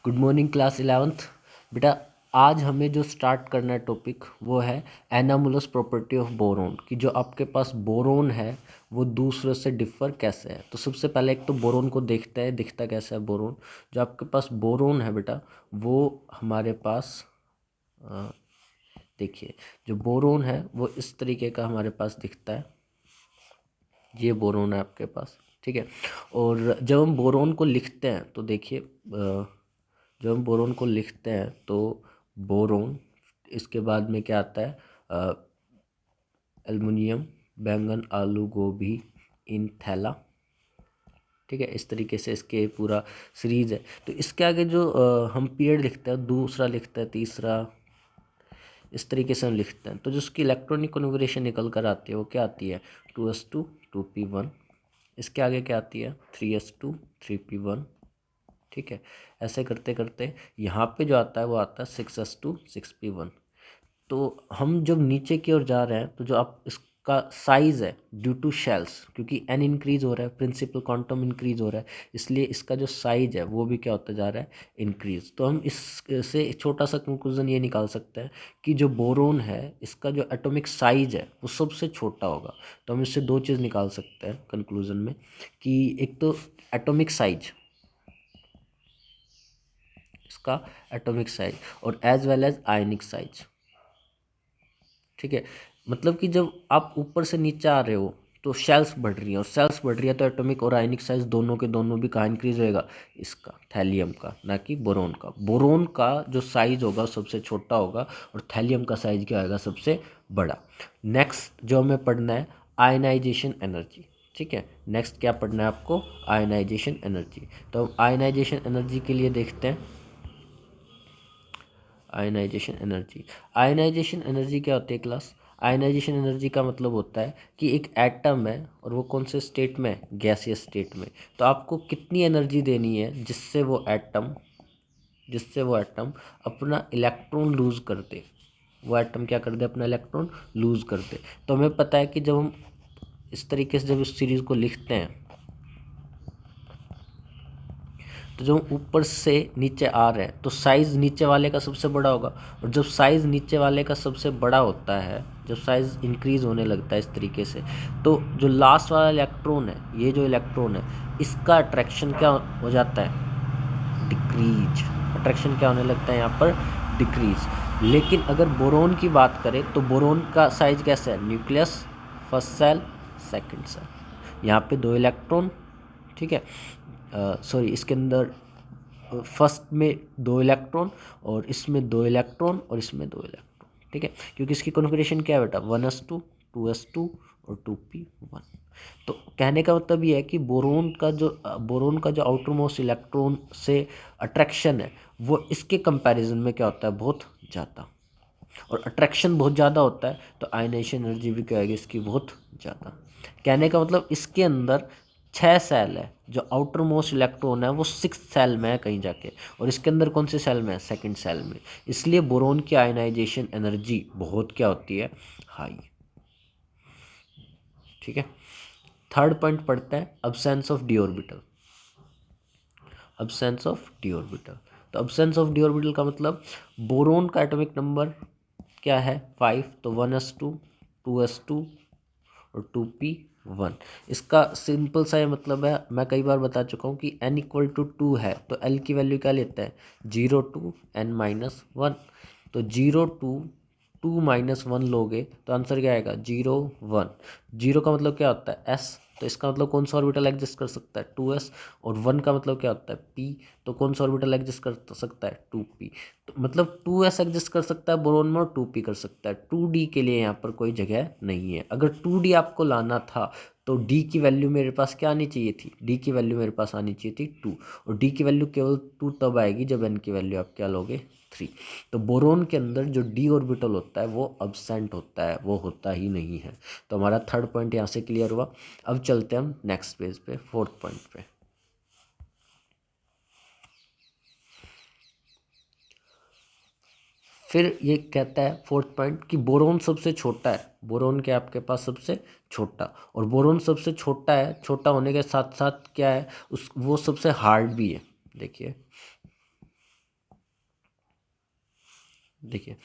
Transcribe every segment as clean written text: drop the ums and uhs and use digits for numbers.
Good morning class 11th। बेटा आज हमें जो स्टार्ट करना है टॉपिक वो है एनामुलस प्रॉपर्टी ऑफ बोरोन कि जो आपके पास बोरोन है वो दूसरे से डिफर कैसे है। तो सबसे पहले एक तो बोरोन को देखते हैं दिखता कैसा है बोरोन। जो आपके पास बोरोन है बेटा वो हमारे पास देखिए जो बोरोन है वो इस तरीके का हमारे पास दिखता है। ये बोरोन है आपके पास, ठीक है। और जब हम बोरोन को लिखते हैं तो देखिए जब हम बोरोन को लिखते हैं तो बोरोन इसके बाद में क्या आता है, एल्युमिनियम, बैंगन, आलू, गोभी, इन थैला, ठीक है। इस तरीके से इसके पूरा सीरीज है। तो इसके आगे जो हम पीरियड लिखते हैं, दूसरा लिखते हैं, तीसरा, इस तरीके से हम लिखते हैं। तो जो उसकी इलेक्ट्रॉनिक कॉन्फ़िगरेशन निकल कर आती है वो क्या आती है 2s2 2p1। इसके आगे क्या आती है 3s2 3p1, ठीक है। ऐसे करते करते यहाँ पे जो आता है वो आता है 6s2 6p1। तो हम जब नीचे की ओर जा रहे हैं तो जो आप इसका साइज है ड्यू टू शेल्स, क्योंकि एन इंक्रीज हो रहा है, प्रिंसिपल क्वांटम इंक्रीज हो रहा है, इसलिए इसका जो साइज है वो भी क्या होता जा रहा है इंक्रीज। तो हम इससे एक छोटा सा कंक्लूजन ये निकाल सकते हैं कि जो बोरोन है इसका जो एटॉमिक साइज है वो सबसे छोटा होगा। तो हम इससे दो चीज़ निकाल सकते हैं कंक्लूजन में कि एक तो एटॉमिक साइज, इसका एटॉमिक साइज, और as well as ionic size, ठीक है। मतलब कि जब आप ऊपर से नीचे आ रहे हो तो शेल्स बढ़ रही हैं, और सेल्स बढ़ रही है तो एटॉमिक और आयनिक साइज दोनों के दोनों भी कहाँ इंक्रीज होएगा, इसका थैलियम का, ना कि बोरोन का। बोरोन का जो साइज होगा सबसे छोटा होगा और थैलियम का साइज क्या होगा सबसे बड़ा। नेक्स्ट जो हमें पढ़ना है आयनाइजेशन एनर्जी, ठीक है। नेक्स्ट क्या पढ़ना है आपको, आयनाइजेशन एनर्जी। तो हम आयनाइजेशन एनर्जी के लिए देखते हैं आयनाइजेशन एनर्जी। आयनाइजेशन एनर्जी क्या होती है क्लास, आयनाइजेशन एनर्जी का मतलब होता है कि एक एटम है और वो कौन से स्टेट में, गैसियस स्टेट में। तो आपको कितनी एनर्जी देनी है जिससे वो एटम अपना इलेक्ट्रॉन लूज कर दे, वो एटम क्या कर दे, अपना इलेक्ट्रॉन लूज कर दे। तो हमें पता है कि जब हम इस तरीके से जब इस सीरीज को लिखते हैं तो जब हम ऊपर से नीचे आ रहे हैं तो साइज़ नीचे वाले का सबसे बड़ा होगा, और जब साइज़ नीचे वाले का सबसे बड़ा होता है, जब साइज़ इंक्रीज़ होने लगता है इस तरीके से, तो जो लास्ट वाला इलेक्ट्रॉन है, ये जो इलेक्ट्रॉन है इसका अट्रैक्शन क्या हो जाता है, डिक्रीज। अट्रैक्शन क्या होने लगता है यहाँ पर, डिक्रीज। लेकिन अगर बोरोन की बात करें तो बोरोन का साइज कैसा है, nucleus, first shell, second shell, यहाँ पे दो इलेक्ट्रॉन, ठीक है। सॉरी इसके अंदर फर्स्ट में दो इलेक्ट्रॉन और इसमें दो इलेक्ट्रॉन और इसमें दो इलेक्ट्रॉन, ठीक है। क्योंकि इसकी कॉन्फ़िगरेशन क्या है बेटा 1s2 2s2 और 2p1। तो कहने का मतलब ये है कि बोरोन का जो आउटर मोस्ट इलेक्ट्रॉन से अट्रैक्शन है वो इसके कंपैरिजन में क्या होता है, बहुत ज़्यादा। और अट्रैक्शन बहुत ज़्यादा होता है तो आयनाइजेशन एनर्जी भी क्या आएगी इसकी, बहुत ज़्यादा। कहने का मतलब इसके अंदर 6 सेल है, जो आउटर मोस्ट इलेक्ट्रॉन है वो 6 सेल में है कहीं जाके, और इसके अंदर कौन से सेल में है, सेकंड सेल में। इसलिए बोरोन की आयनाइजेशन एनर्जी बहुत क्या होती है, हाई, ठीक है। थर्ड पॉइंट पढ़ते हैं absence of D orbital. Absence of D orbital, तो अब्सेंस ऑफ डी ऑर्बिटल का मतलब बोरोन का एटॉमिक नंबर क्या है 5, तो 1s2 2s2 और 2p1। इसका सिंपल सा ये मतलब है, मैं कई बार बता चुका हूँ कि n=2 है तो l की वैल्यू क्या लेता है 0 to n-1। तो 0 to 2-1 लोगे तो आंसर क्या आएगा 0 1। 0 का मतलब क्या होता है s, तो इसका मतलब कौन सा ऑर्बिटल एग्जिस्ट कर सकता है 2s। और 1 का मतलब क्या होता है p, तो कौन सा ऑर्बिटल एग्जिस्ट कर सकता है 2p। तो मतलब 2s एग्जिस्ट कर सकता है बोरोन में और 2p कर सकता है, 2d के लिए यहाँ पर कोई जगह नहीं है। अगर 2d आपको लाना था तो d की वैल्यू मेरे पास क्या आनी चाहिए थी, d की वैल्यू मेरे पास आनी चाहिए थी 2, और d की वैल्यू केवल 2 तब आएगी जब n की वैल्यू आप क्या लोगे 3। तो बोरोन के अंदर जो d ऑर्बिटल होता है वो अब्सेंट होता है, वो होता ही नहीं है। तो हमारा थर्ड पॉइंट यहाँ से क्लियर हुआ। अब चलते हैं हम नेक्स्ट पेज पे, फोर्थ पॉइंट पे। फिर ये कहता है फोर्थ पॉइंट कि बोरोन सबसे छोटा है, बोरोन के आपके पास सबसे छोटा, और बोरोन सबसे छोटा है, छोटा होने के साथ साथ क्या है उस वो सबसे हार्ड भी है। देखिए देखिए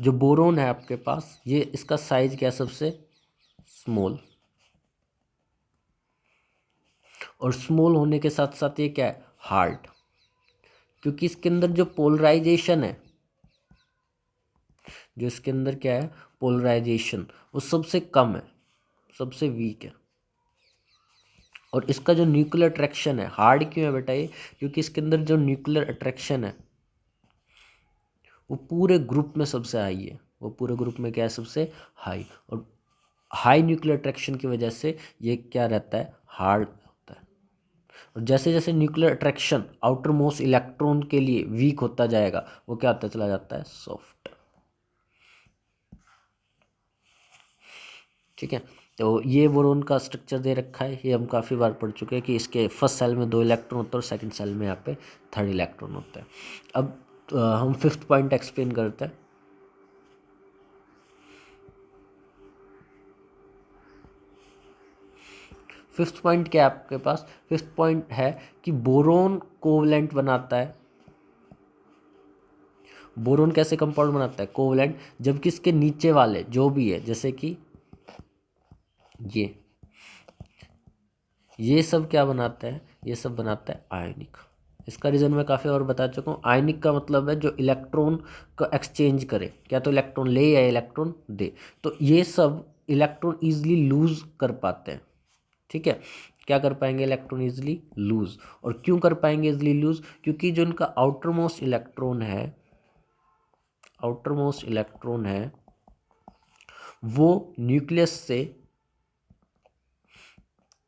जो बोरोन है आपके पास, ये इसका साइज क्या है, सबसे स्मॉल, और स्मॉल होने के साथ साथ ये क्या है, हार्ड, क्योंकि इसके अंदर जो पोलराइजेशन है, जो इसके अंदर क्या है पोलराइजेशन, वो सबसे कम है, सबसे वीक है। और इसका जो न्यूक्लियर अट्रैक्शन है, हार्ड क्यों है बेटा ये, क्योंकि इसके अंदर जो न्यूक्लियर अट्रैक्शन है वो पूरे ग्रुप में सबसे हाई है, वो पूरे ग्रुप में क्या है, सबसे हाई। और हाई न्यूक्लियर अट्रैक्शन की वजह से ये क्या रहता है, हार्ड होता है। और जैसे जैसे nuclear attraction outer most electron के लिए वीक होता जाएगा, वो क्या होता चला जाता है, सॉफ्ट। ठीक है, तो ये बोरोन का स्ट्रक्चर दे रखा है, ये हम काफ़ी बार पढ़ चुके हैं कि इसके फर्स्ट सेल में 2 इलेक्ट्रॉन होता है और सेकंड सेल में यहाँ पे 3rd इलेक्ट्रॉन होता है। अब हम 5th पॉइंट एक्सप्लेन करते हैं। फिफ्थ पॉइंट क्या है आपके पास, फिफ्थ पॉइंट है कि बोरोन कोवलेंट बनाता है। बोरोन कैसे कंपाउंड बनाता है, कोवलेंट, जबकि इसके नीचे वाले जो भी है, जैसे कि ये सब क्या बनाता है, ये सब बनाता है आयनिक। इसका रीज़न मैं काफ़ी और बता चुका हूँ। आयनिक का मतलब है जो इलेक्ट्रॉन का एक्सचेंज करे, क्या तो इलेक्ट्रॉन ले या इलेक्ट्रॉन दे। तो ये सब इलेक्ट्रॉन ईजिली लूज कर पाते हैं। ठीक है, क्या कर पाएंगे, इलेक्ट्रॉन इजिली लूज। और क्यों कर पाएंगे इजिली लूज, क्योंकि जो इनका आउटर मोस्ट इलेक्ट्रॉन है, आउटर मोस्ट इलेक्ट्रॉन है वो न्यूक्लियस से,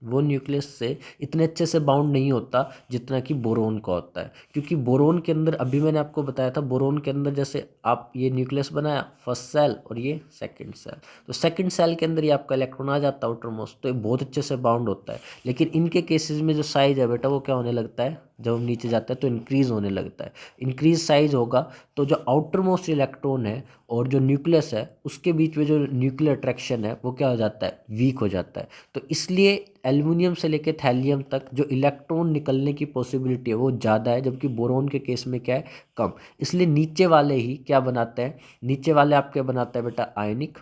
वो न्यूक्लियस से इतने अच्छे से बाउंड नहीं होता जितना कि बोरोन का होता है। क्योंकि बोरोन के अंदर, अभी मैंने आपको बताया था, बोरोन के अंदर जैसे आप ये न्यूक्लियस बनाया फर्स्ट सेल और ये सेकंड सेल, तो सेकंड सेल के अंदर ये आपका इलेक्ट्रॉन आ जाता है आउटर मोस्ट, तो ये बहुत अच्छे से बाउंड होता है। लेकिन इनके केसेस में जो साइज है बेटा, वो क्या होने लगता है, जब हम नीचे जाते हैं तो इंक्रीज होने लगता है। इंक्रीज साइज होगा तो जो आउटर मोस्ट इलेक्ट्रॉन है और जो न्यूक्लियस है उसके बीच में जो न्यूक्लियर अट्रैक्शन है वो क्या हो जाता है, वीक हो जाता है। तो इसलिए एल्युमिनियम से लेकर थैलियम तक जो इलेक्ट्रॉन निकलने की पॉसिबिलिटी है वो ज़्यादा है, जबकि बोरोन के केस में क्या है, कम। इसलिए नीचे वाले ही क्या बनाते हैं, नीचे वाले आपके बनाते हैं बेटा आयनिक,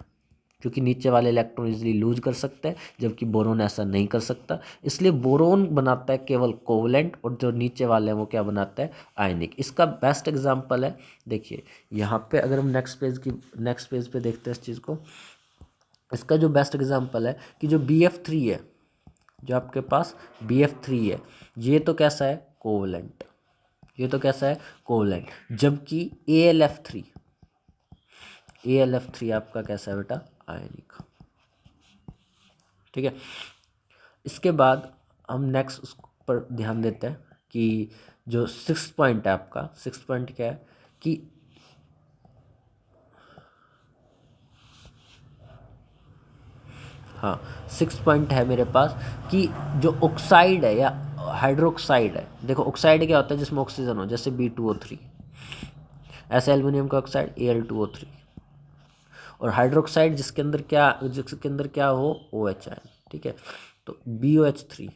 क्योंकि नीचे वाले इलेक्ट्रॉन इजिली लूज कर सकते हैं, जबकि बोरोन ऐसा नहीं कर सकता। इसलिए बोरोन बनाता है केवल कोवलेंट, और जो नीचे वाले हैं वो क्या बनाता है, आयनिक। इसका बेस्ट एग्जांपल है, देखिए यहाँ पे अगर हम नेक्स्ट पेज पे देखते हैं इस चीज़ को, इसका जो बेस्ट एग्जांपल है कि जो BF3 है, जो आपके पास BF3 है, ये तो कैसा है, कोवलेंट, ये तो कैसा है, कोवलेंट। जबकि ALF3 आपका कैसा है बेटा, आयनिक। ठीक है, इसके बाद हम नेक्स्ट उस पर ध्यान देते हैं कि जो 6th पॉइंट है आपका, 6th पॉइंट क्या है कि हाँ 6th पॉइंट है मेरे पास कि जो ऑक्साइड है या हाइड्रोक्साइड है, देखो ऑक्साइड क्या होता है, जिसमें ऑक्सीजन हो, जैसे B2O3, ऐसे एल्युमिनियम का ऑक्साइड Al2O3। और हाइड्रोक्साइड जिसके अंदर क्या हो, OH आयन। ठीक है, तो BOH3।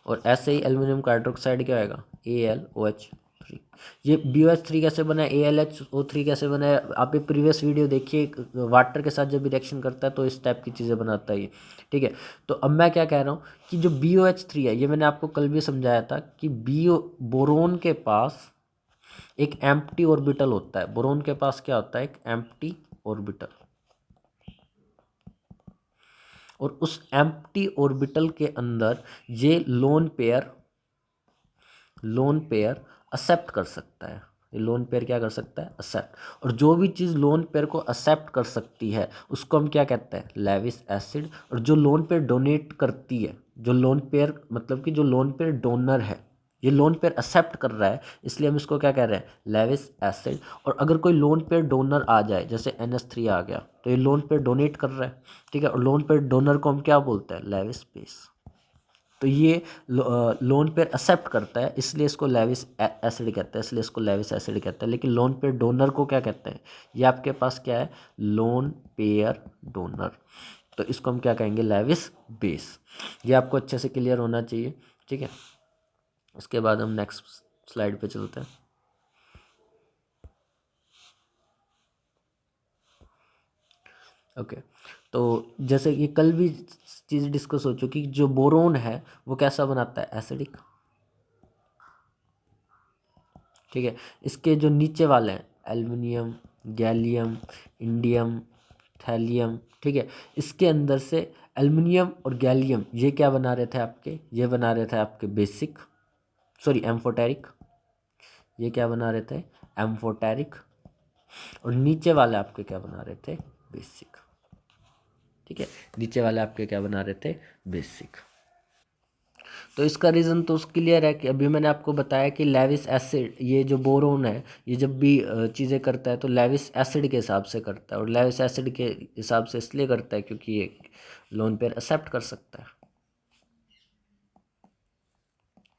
और ऐसे ही एल्युमिनियम का हाइड्रोक्साइड क्या आएगा, AlOH3। ये BOH3 कैसे बना है, AlHO3 कैसे बना है, आप ये प्रीवियस वीडियो देखिए, वाटर के साथ जब रिएक्शन करता है तो इस टाइप की चीज़ें बनाता है ये। ठीक है, तो अब मैं क्या कह रहा हूँ कि जो BOH3 है, ये मैंने आपको कल भी समझाया था कि बोरोन के पास एक एम्प्टी ऑर्बिटल होता है। बोरोन के पास क्या होता है, एक एम्प्टी ऑर्बिटल। और उस एम्प्टी ऑर्बिटल के अंदर ये लोन पेयर एक्सेप्ट कर सकता है। ये लोन पेयर क्या कर सकता है, एक्सेप्ट। और जो भी चीज़ लोन पेयर को एक्सेप्ट कर सकती है उसको हम क्या कहते हैं, लेविस एसिड। और जो लोन पेयर डोनेट करती है, जो लोन पेयर मतलब कि जो लोन पेयर डोनर है, ये लोन पेयर एक्सेप्ट कर रहा है, इसलिए हम इसको क्या कह रहे हैं, लेविस एसिड। और अगर कोई लोन पेयर डोनर आ जाए, जैसे NH3 आ गया, तो ये लोन पेयर डोनेट कर रहा है। ठीक है, और लोन पेयर डोनर को हम क्या बोलते हैं, लेविस बेस। तो ये लोन पेयर एक्सेप्ट करता है, इसलिए इसको लेविस एसिड कहते हैं, इसलिए इसको लेविस एसिड कहते हैं। लेकिन लोन पेयर डोनर को क्या कहते हैं, ये आपके पास क्या है, लोन पेयर डोनर। तो इसको हम क्या कहेंगे, लेविस बेस। ये आपको अच्छे से क्लियर होना चाहिए। ठीक है, इसके बाद हम नेक्स्ट स्लाइड पे चलते हैं। ओके, तो जैसे कि कल भी चीज़ डिस्कस हो चुकी, जो बोरोन है वो कैसा बनाता है, एसिडिक। ठीक है, इसके जो नीचे वाले हैं एल्युमिनियम, गैलियम, इंडियम, थैलियम, ठीक है, इसके अंदर से एल्युमिनियम और गैलियम ये क्या बना रहे थे आपके, ये बना रहे थे आपके बेसिक, सॉरी एम्फोटेरिक, ये क्या बना रहे थे, एम्फोटेरिक, और नीचे वाले आपके क्या बना रहे थे, बेसिक। ठीक है, नीचे वाले आपके क्या बना रहे थे, बेसिक। तो इसका रीज़न तो क्लियर है कि अभी मैंने आपको बताया कि लेविस एसिड, ये जो बोरोन है ये जब भी चीज़ें करता है तो लेविस एसिड के हिसाब से करता है, और लेविस एसिड के हिसाब से इसलिए करता है क्योंकि ये लोन पेयर एक्सेप्ट कर सकता है।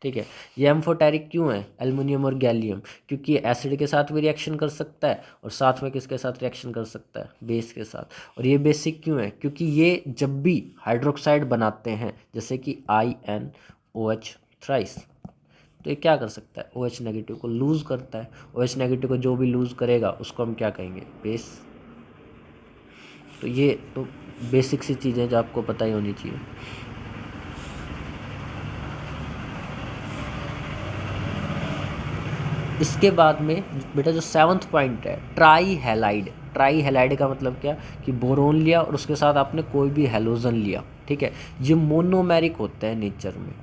ठीक है, ये एम्फोटेरिक क्यों है, एल्युमिनियम और गैलियम, क्योंकि ये एसिड के साथ भी रिएक्शन कर सकता है और साथ में किसके साथ रिएक्शन कर सकता है, बेस के साथ। और ये बेसिक क्यों है, क्योंकि ये जब भी हाइड्रोक्साइड बनाते हैं जैसे कि InOH थ्राइस, तो ये क्या कर सकता है, OH नेगेटिव को लूज़ करता है। OH नेगेटिव को जो भी लूज़ करेगा उसको हम क्या कहेंगे, बेस। तो ये तो बेसिक सी चीज़ें जो आपको पता ही होनी चाहिए। इसके बाद में बेटा जो सेवन्थ पॉइंट है, ट्राई हैलाइड। ट्राई हैलाइड का मतलब क्या, कि बोरोन लिया और उसके साथ आपने कोई भी हेलोजन लिया। ठीक है, ये मोनोमेरिक होते हैं नेचर में।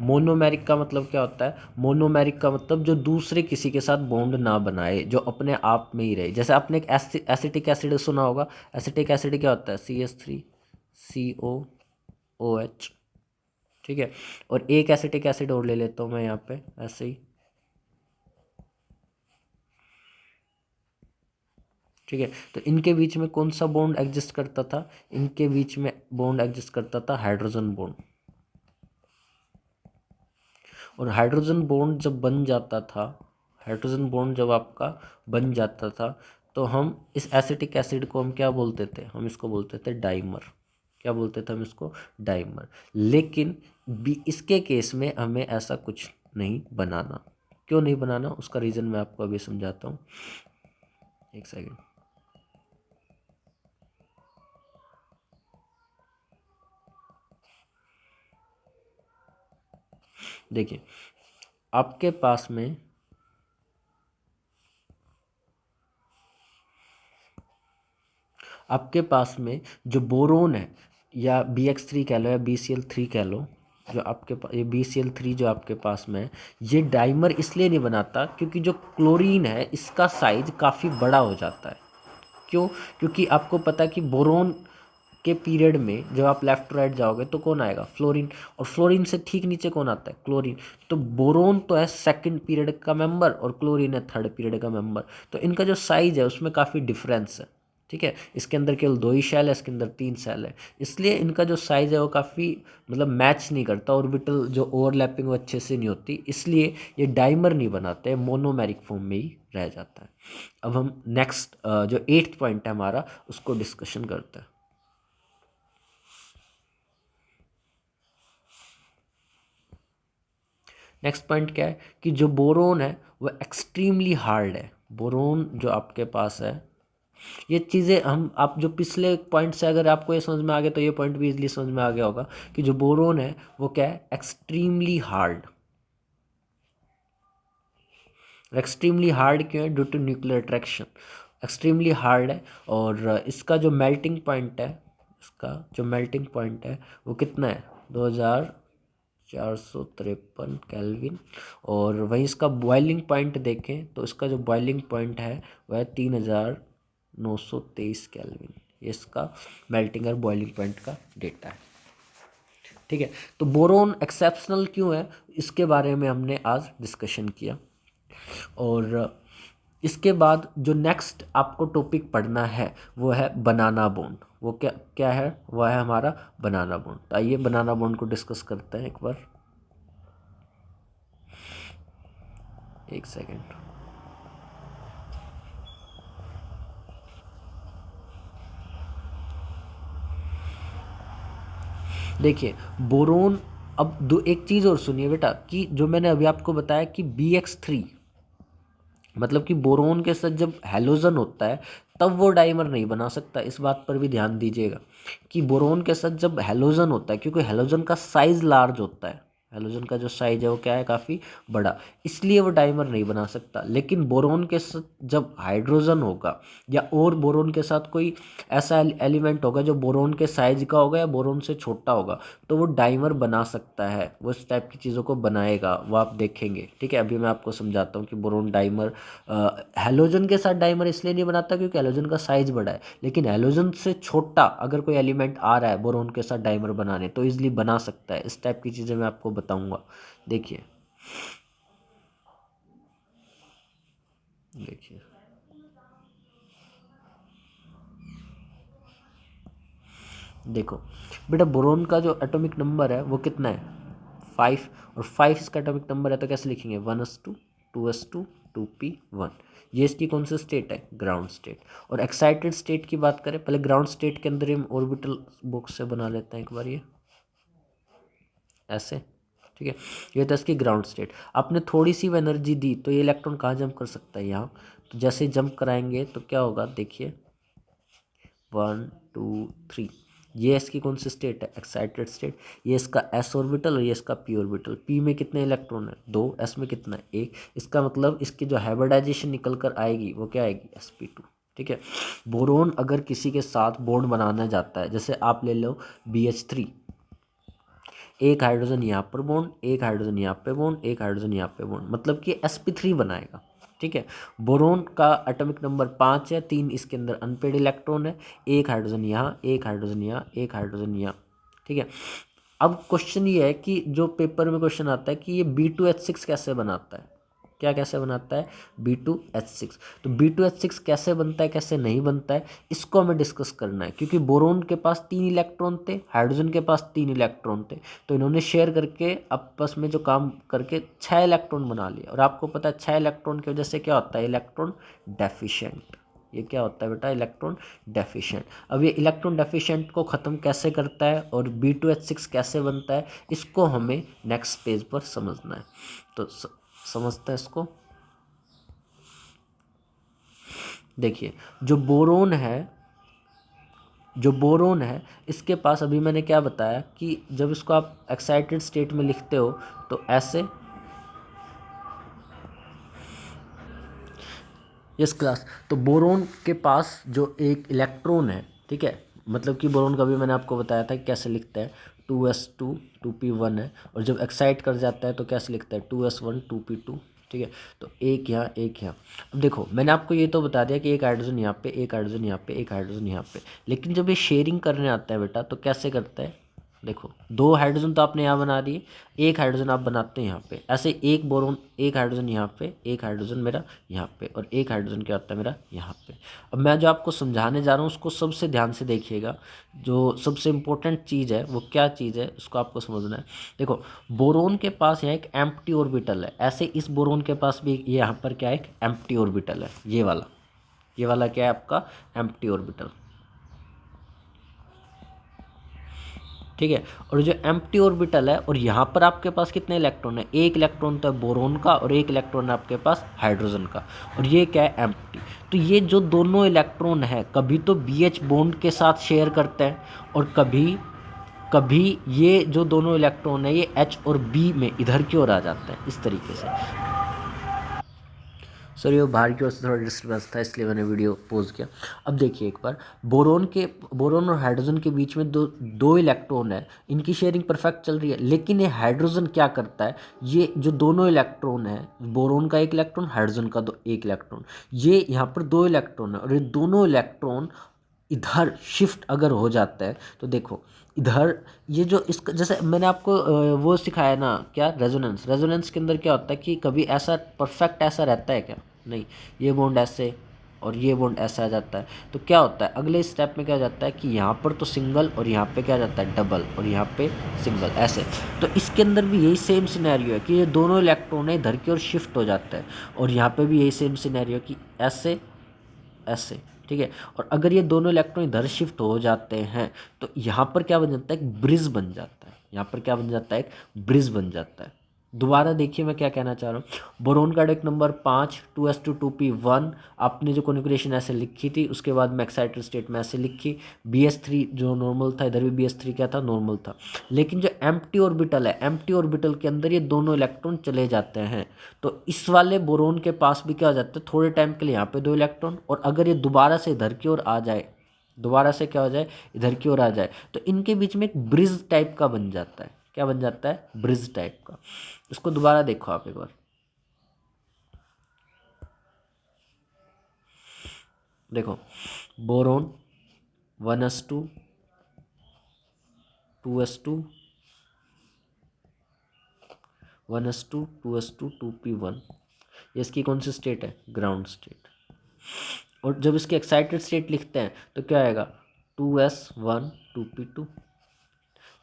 मोनोमेरिक का मतलब क्या होता है, मोनोमेरिक का मतलब जो दूसरे किसी के साथ बॉन्ड ना बनाए, जो अपने आप में ही रहे। जैसे आपने एक एसिटिक एसिड सुना होगा, एसिटिक एसिड क्या होता है, CH3COOH। ठीक है, और एक एसिटिक एसिड और ले लेता हूँ मैं यहाँ पे ऐसे ही। ठीक है, तो इनके बीच में कौन सा बॉन्ड एग्जिस्ट करता था, इनके बीच में बॉन्ड एग्जिस्ट करता था हाइड्रोजन बॉन्ड। और हाइड्रोजन बॉन्ड जब बन जाता था, हाइड्रोजन बॉन्ड जब आपका बन जाता था, तो हम इस एसिटिक एसिड को हम क्या बोलते थे, हम इसको बोलते थे डाइमर। क्या बोलते थे हम इसको, डाइमर। लेकिन इसके केस में हमें ऐसा कुछ नहीं बनाना। क्यों नहीं बनाना, उसका रीज़न मैं आपको अभी समझाता हूँ, एक सेकेंड। देखिए, आपके पास में जो बोरोन है, या BX3 कह लो या BCl3 कह लो, जो आपके पास ये BCl3 जो आपके पास में है, ये डाइमर इसलिए नहीं बनाता क्योंकि जो क्लोरीन है इसका साइज काफ़ी बड़ा हो जाता है। क्यों, क्योंकि आपको पता है कि बोरोन के पीरियड में जब आप लेफ्ट टू राइट जाओगे तो कौन आएगा, फ्लोरीन, और फ्लोरीन से ठीक नीचे कौन आता है, क्लोरीन। तो बोरोन तो है सेकंड पीरियड का मेंबर और क्लोरीन है थर्ड पीरियड का मेंबर। तो इनका जो साइज है उसमें काफ़ी डिफरेंस है। ठीक है, इसके अंदर केवल 2 ही शेल है, इसके अंदर 3 शेल है, इसलिए इनका जो साइज है वो काफ़ी मतलब मैच नहीं करता, ऑर्बिटल जो ओवरलैपिंग वो अच्छे से नहीं होती, इसलिए ये डाइमर नहीं बनाते, मोनोमेरिक फॉर्म में ही रह जाता है। अब हम नेक्स्ट जो 8th पॉइंट है हमारा, उसको डिस्कशन करते हैं। नेक्स्ट पॉइंट क्या है, कि जो बोरोन है वो एक्सट्रीमली हार्ड है। बोरोन जो आपके पास है, ये चीज़ें हम आप जो पिछले पॉइंट से अगर आपको ये समझ में आ गया तो ये पॉइंट भी इजीली समझ में आ गया होगा, कि जो बोरोन है वो क्या है, एक्सट्रीमली हार्ड। एक्सट्रीमली हार्ड क्यों है, due to nuclear attraction, extremely hard है। और इसका जो मेल्टिंग पॉइंट है, इसका जो मेल्टिंग पॉइंट है वो कितना है, 2453 केल्विन। और वहीं इसका बॉइलिंग पॉइंट देखें तो इसका जो बॉइलिंग पॉइंट है वह 3923 केल्विन। ये इसका मेल्टिंग और बॉइलिंग पॉइंट का डेटा है। ठीक है, तो बोरोन एक्सेप्शनल क्यों है, इसके बारे में हमने आज डिस्कशन किया। और इसके बाद जो नेक्स्ट आपको टॉपिक पढ़ना है वो है बनाना बॉन्ड। वो क्या क्या है, वह है हमारा बनाना बॉन्ड। तो आइए बनाना बॉन्ड को डिस्कस करते हैं एक बार, एक सेकेंड। देखिए, बोरोन, अब दो एक चीज़ और सुनिए बेटा, कि जो मैंने अभी आपको बताया कि BX3 मतलब कि बोरोन के साथ जब हैलोजन होता है तब वो डाइमर नहीं बना सकता। इस बात पर भी ध्यान दीजिएगा कि बोरोन के साथ जब हैलोजन होता है, क्योंकि हैलोजन का साइज लार्ज होता है, हैलोजन का जो साइज है वो क्या है, काफ़ी बड़ा, इसलिए वो डाइमर नहीं बना सकता। लेकिन बोरोन के साथ जब हाइड्रोजन होगा या और बोरोन के साथ कोई ऐसा एलिमेंट होगा जो बोरोन के साइज का होगा या बोरोन से छोटा होगा, तो वो डाइमर बना सकता है, वो इस टाइप की चीज़ों को बनाएगा, वो आप देखेंगे। ठीक है, अभी मैं आपको समझाता हूँ कि बोरोन डाइमर हैलोजन के साथ डाइमर इसलिए नहीं बनाता क्योंकि हैलोजन का साइज बड़ा है, लेकिन हैलोजन से छोटा अगर कोई एलिमेंट आ रहा है बोरोन के साथ डाइमर बनाने तो इजीली बना सकता है। इस टाइप की चीज़ें मैं आपको बताऊंगा। देखिए देखिए देखो बेटा, बोरोन का जो एटॉमिक नंबर है वो कितना है, 5, और 5 इसका एटॉमिक नंबर है, तो कैसे लिखेंगे, 1s2 2s2 2p1। ये इसकी कौन सी स्टेट है, ग्राउंड स्टेट। और एक्साइटेड स्टेट की बात करें, पहले ग्राउंड स्टेट के अंदर हम ऑर्बिटल बॉक्स से बना लेते हैं एक बार, ये ऐसे। ठीक है, ये तो इसकी ग्राउंड स्टेट। आपने थोड़ी सी भी एनर्जी दी तो ये इलेक्ट्रॉन कहाँ जंप कर सकता है, यहाँ। तो जैसे जंप कराएंगे तो क्या होगा, देखिए 1 2 3, ये इसकी कौन सी स्टेट है, एक्साइटेड स्टेट। ये इसका एस ऑर्बिटल और ये इसका पी ऑर्बिटल। पी में कितने इलेक्ट्रॉन है, 2, एस में कितना है, 1। इसका मतलब इसकी जो हाइब्रिडाइजेशन निकल कर आएगी वो क्या आएगी, sp2। ठीक है, बोरोन अगर किसी के साथ बॉन्ड बनाना जाता है, जैसे आप ले लो BH3, एक हाइड्रोजन यहाँ पर बॉन्ड, एक हाइड्रोजन यहाँ पे बॉन्ड, एक हाइड्रोजन यहाँ पे बॉन्ड, मतलब कि sp3 बनाएगा। ठीक है, बोरोन का एटॉमिक नंबर 5 है, 3 इसके अंदर अनपेड इलेक्ट्रॉन है, एक हाइड्रोजन यहाँ, एक हाइड्रोजन यहाँ, एक हाइड्रोजन यहाँ। ठीक है, अब क्वेश्चन ये है कि जो पेपर में क्वेश्चन आता है कि ये B2H6 कैसे बनाता है, क्या कैसे बनाता है, B2H6। तो B2H6 कैसे बनता है, कैसे नहीं बनता है, इसको हमें डिस्कस करना है। क्योंकि बोरोन के पास 3 इलेक्ट्रॉन थे, हाइड्रोजन के पास 3 इलेक्ट्रॉन थे, तो इन्होंने शेयर करके आपस में जो काम करके 6 इलेक्ट्रॉन बना लिया। और आपको पता है 6 इलेक्ट्रॉन की वजह से क्या होता है, इलेक्ट्रॉन डेफिशिएंट। ये क्या होता है बेटा, इलेक्ट्रॉन डेफिशिएंट। अब ये इलेक्ट्रॉन डेफिशिएंट को ख़त्म कैसे करता है और B2H6 कैसे बनता है, इसको हमें नेक्स्ट पेज पर समझना है। तो समझते हैं इसको। देखिए, जो बोरोन है इसके पास, अभी मैंने क्या बताया कि जब इसको आप एक्साइटेड स्टेट में लिखते हो तो ऐसे, यस क्लास। तो बोरोन के पास जो एक इलेक्ट्रॉन है, ठीक है, मतलब कि बोरोन का भी मैंने आपको बताया था कि कैसे लिखता है, 2s2 2p1 है, और जब एक्साइट कर जाता है तो कैसे लिखता है, 2s1 2p2। ठीक है, तो एक यहाँ एक यहाँ। अब देखो, मैंने आपको ये तो बता दिया कि एक हाइड्रोजन यहाँ पे, एक हाइड्रोजन यहाँ पे, एक हाइड्रोजन यहाँ पे, लेकिन जब ये शेयरिंग करने आता है बेटा तो कैसे करता है, देखो 2 हाइड्रोजन तो आपने यहाँ बना दिए, एक हाइड्रोजन आप बनाते हैं यहाँ पे, ऐसे एक बोरोन, एक हाइड्रोजन यहाँ पे, एक हाइड्रोजन मेरा यहाँ पे, और एक हाइड्रोजन क्या होता है मेरा यहाँ पे। अब मैं जो आपको समझाने जा रहा हूँ उसको सबसे ध्यान से देखिएगा। जो सबसे इम्पोर्टेंट चीज़ है वो क्या चीज़ है उसको आपको समझना है। देखो, बोरोन के पास यहाँ एक एम्प्टी ऑर्बिटल है, ऐसे इस बोरोन के पास भी ये यहाँ पर क्या है, एक एम्प्टी ऑर्बिटल है, ये वाला क्या है आपका, एम्प्टी ऑर्बिटल। ठीक है, और जो एम्प्टी ऑर्बिटल है, और यहाँ पर आपके पास कितने इलेक्ट्रॉन है, एक इलेक्ट्रॉन तो है बोरोन का और एक इलेक्ट्रॉन है आपके पास हाइड्रोजन का, और ये क्या है, एम्प्टी। तो ये जो दोनों इलेक्ट्रॉन है कभी तो BH बॉन्ड के साथ शेयर करते हैं, और कभी कभी ये जो दोनों इलेक्ट्रॉन है ये H और B में इधर की ओर आ जाते हैं, इस तरीके से। सर ये बाहर की ओर से थोड़ा डिस्टर्बेंस था इसलिए मैंने वीडियो पॉज किया। अब देखिए एक बार, बोरोन और हाइड्रोजन के बीच में दो इलेक्ट्रॉन है, इनकी शेयरिंग परफेक्ट चल रही है, लेकिन ये हाइड्रोजन क्या करता है, ये जो दोनों इलेक्ट्रॉन है, बोरोन का एक इलेक्ट्रॉन, हाइड्रोजन का एक इलेक्ट्रॉन, ये यहाँ पर 2 इलेक्ट्रॉन है, और ये दोनों इलेक्ट्रॉन इधर शिफ्ट अगर हो जाता है तो देखो इधर, ये जो इसका जैसे मैंने आपको वो सिखाया ना, क्या, रेजोनेंस के अंदर क्या होता है कि कभी ऐसा परफेक्ट ऐसा रहता है क्या, नहीं, ये बॉन्ड ऐसे और ये बॉन्ड ऐसा आ जाता है, तो क्या होता है अगले स्टेप में क्या हो जाता है कि यहाँ पर तो सिंगल और यहाँ पे क्या जाता है डबल, और यहाँ पे सिंगल, ऐसे। तो इसके अंदर भी यही सेम सिनेरियो है कि ये दोनों इलेक्ट्रॉन है इधर की ओर शिफ्ट हो जाता है, और यहाँ पे भी यही सेम सिनेरियो कि ऐसे ऐसे। ठीक है, और अगर ये दोनों इलेक्ट्रॉन इधर शिफ्ट हो जाते हैं तो यहाँ पर क्या बन जाता है, एक ब्रिज बन जाता है, यहाँ पर क्या बन जाता है, एक ब्रिज बन जाता है। दोबारा देखिए मैं क्या कहना चाह रहा हूँ। बोरोन का एटॉमिक नंबर 5, 2s2 2p1। आपने जो कॉन्फ़िगरेशन ऐसे लिखी थी, उसके बाद में एक्साइटेड स्टेट में ऐसे लिखी। bs3 जो नॉर्मल था, इधर भी bs3 क्या था, नॉर्मल था। लेकिन जो एम्प्टी ऑर्बिटल है, एम्प्टी ऑर्बिटल के अंदर ये दोनों इलेक्ट्रॉन चले जाते हैं। तो इस वाले बोरोन के पास भी क्या हो जाता है, थोड़े टाइम के लिए यहाँ पे 2 इलेक्ट्रॉन, और अगर ये दोबारा से इधर की ओर आ जाए, दोबारा से क्या हो जाए, इधर की ओर आ जाए, तो इनके बीच में एक ब्रिज टाइप का बन जाता है। क्या बन जाता है, ब्रिज टाइप का। इसको दोबारा देखो आप एक बार। देखो, boron 1s2 2s2 1s2 2s2 2p1। ये इसकी कौन सी स्टेट है, ग्राउंड स्टेट। और जब इसके एक्साइटेड स्टेट लिखते हैं तो क्या आएगा, 2s1 2p2।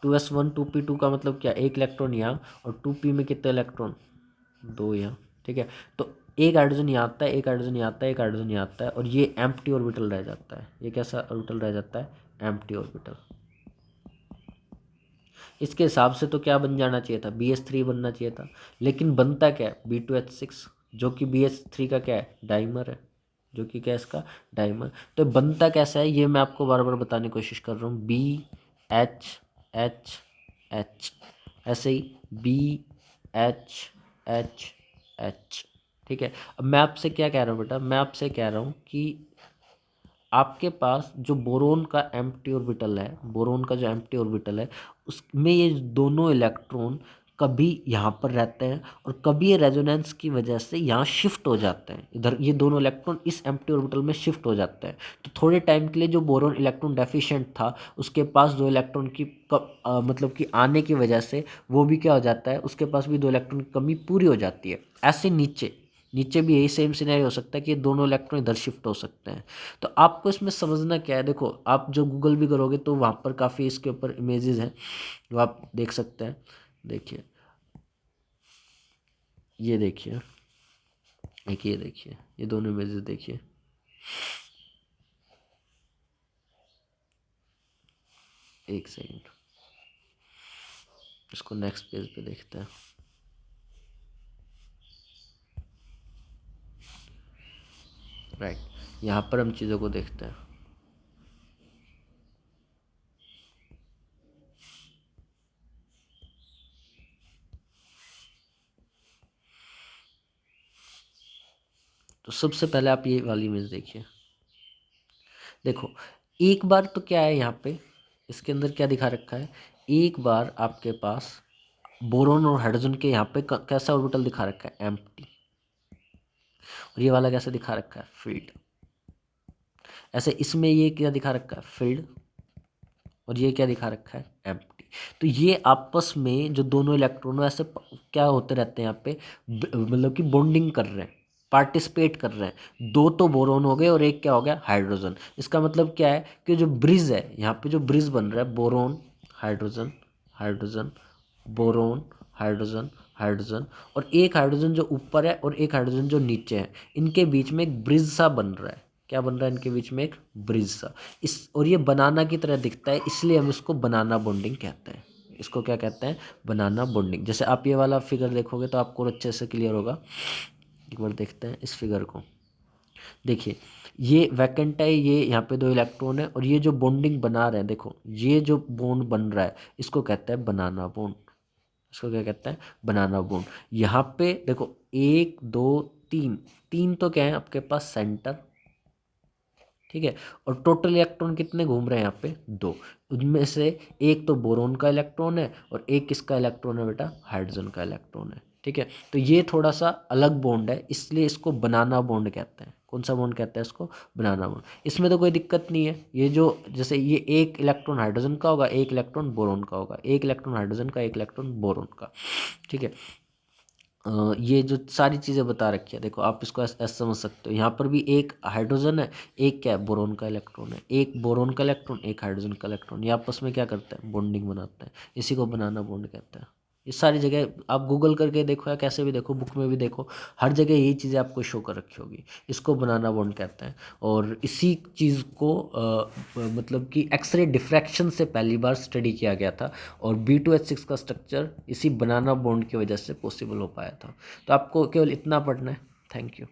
2s1 2p2 का मतलब क्या, एक इलेक्ट्रॉन यहाँ, और 2p में कितने इलेक्ट्रॉन, 2 यहाँ। ठीक है, तो एक हाइड्रोजन यहाँ आता है, एक हाइड्रोजन यहाँ आता है, एक हाइड्रोजन यहाँ आता है, और ये एम्प्टी ऑर्बिटल रह जाता है। ये कैसा ऑर्बिटल रह जाता है, एम्प्टी ऑर्बिटल। इसके हिसाब से तो क्या बन जाना चाहिए था, bs3 बनना चाहिए था। लेकिन बनता क्या है, b2h6, जो कि bs3 का क्या है, डाइमर है, जो कि क्या है इसका, डाइमर। तो बनता कैसा है, ये मैं आपको बार बार बताने की कोशिश कर रहा हूँ। BHHH, ऐसे ही BHHH। ठीक है, अब मैं आपसे क्या कह रहा हूँ बेटा, मैं आपसे कह रहा हूँ कि आपके पास जो बोरोन का एम्प्टी ऑर्बिटल है, बोरोन का जो एम्प्टी ऑर्बिटल है, उसमें ये दोनों इलेक्ट्रॉन कभी यहाँ पर रहते हैं, और कभी ये रेजोनेंस की वजह से यहाँ शिफ्ट हो जाते हैं। इधर ये दोनों इलेक्ट्रॉन इस एम्प्टी ऑर्बिटल में शिफ्ट हो जाते हैं। तो थोड़े टाइम के लिए जो बोरोन इलेक्ट्रॉन डेफिशिएंट था, उसके पास 2 इलेक्ट्रॉन की मतलब कि आने की वजह से वो भी क्या हो जाता है, उसके पास भी 2 इलेक्ट्रॉन की कमी पूरी हो जाती है। ऐसे नीचे नीचे भी यही सेम सिनेरियो हो सकता है कि ये दोनों इलेक्ट्रॉन इधर शिफ्ट हो सकते हैं। तो आपको इसमें समझना क्या है, देखो आप जो गूगल भी करोगे तो वहाँ पर काफ़ी इसके ऊपर इमेजेस हैं जो आप देख सकते हैं। देखिए, ये देखिए, एक ये देखिए, ये दोनों इमेजेस देखिए। एक सेकंड, इसको नेक्स्ट पेज पे देखते हैं। राइट, यहाँ पर हम चीज़ों को देखते हैं। तो सबसे पहले आप ये वाली इमेज देखिए। देखो, एक बार तो क्या है यहाँ पे, इसके अंदर क्या दिखा रखा है, एक बार आपके पास बोरोन और हाइड्रोजन के यहाँ पे कैसा ऑर्बिटल दिखा रखा है, एम्प्टी। और ये वाला कैसे दिखा रखा है, फील्ड। ऐसे इसमें ये क्या दिखा रखा है, फील्ड, और ये क्या दिखा रखा है, एम्प्टी। तो ये आपस में जो दोनों इलेक्ट्रॉन ऐसे क्या होते रहते हैं यहाँ पे, मतलब कि बॉन्डिंग कर रहे हैं, पार्टिसिपेट कर रहे हैं। 2 तो बोरोन हो गए और एक क्या हो गया, हाइड्रोजन। इसका मतलब क्या है कि जो ब्रिज है यहाँ पे, जो ब्रिज बन रहा है, boron hydrogen hydrogen, boron hydrogen hydrogen, और एक हाइड्रोजन जो ऊपर है और एक हाइड्रोजन जो नीचे है, इनके बीच में एक ब्रिज सा बन रहा है। क्या बन रहा है, इनके बीच में एक ब्रिज सा। इस और ये बनाना की तरह दिखता है, इसलिए हम इसको बनाना बॉन्डिंग कहते हैं। इसको क्या कहते हैं, बनाना बॉन्डिंग। जैसे आप ये वाला फिगर देखोगे तो आपको अच्छे से क्लियर होगा। एक बार देखते हैं इस फिगर को। देखिए, ये वैकेंट है, ये यहाँ पे 2 इलेक्ट्रॉन है, और ये जो बॉन्डिंग बना रहे हैं, देखो ये जो बॉन्ड बन रहा है, इसको कहते हैं बनाना बॉन्ड। इसको क्या कहते हैं, बनाना बॉन्ड। यहाँ पे देखो, 1 2 3, 3 तो क्या है आपके पास, सेंटर। ठीक है, और टोटल इलेक्ट्रॉन कितने घूम रहे हैं यहाँ पे, 2। उनमें से एक तो बोरोन का इलेक्ट्रॉन है, और एक किसका इलेक्ट्रॉन है बेटा, हाइड्रोजन का इलेक्ट्रॉन है। ठीक है, तो ये थोड़ा सा अलग बॉन्ड है, इसलिए इसको बनाना बॉन्ड कहते हैं। कौन सा बॉन्ड कहते हैं इसको, बनाना बॉन्ड। इसमें तो कोई दिक्कत नहीं है, ये जो जैसे ये एक इलेक्ट्रॉन हाइड्रोजन का होगा, एक इलेक्ट्रॉन बोरोन का होगा, एक इलेक्ट्रॉन हाइड्रोजन का, एक इलेक्ट्रॉन बोरोन का। ठीक है, ये जो सारी चीज़ें बता रखी है, देखो आप इसको ऐसे समझ सकते हो। यहाँ पर भी एक हाइड्रोजन है, एक क्या है, बोरोन का इलेक्ट्रॉन है। एक बोरोन का इलेक्ट्रॉन, एक हाइड्रोजन का इलेक्ट्रॉन, ये आपस में क्या करता है, बॉन्डिंग बनाता है। इसी को बनाना बॉन्ड कहते हैं। ये सारी जगह आप गूगल करके देखो या कैसे भी देखो, बुक में भी देखो, हर जगह यही चीज़ें आपको शो कर रखी होगी। इसको बनाना बॉन्ड कहते हैं। और इसी चीज़ को मतलब कि एक्सरे डिफ्रैक्शन से पहली बार स्टडी किया गया था, और B2H6 का स्ट्रक्चर इसी बनाना बॉन्ड की वजह से पॉसिबल हो पाया था। तो आपको केवल इतना पढ़ना है। Thank you.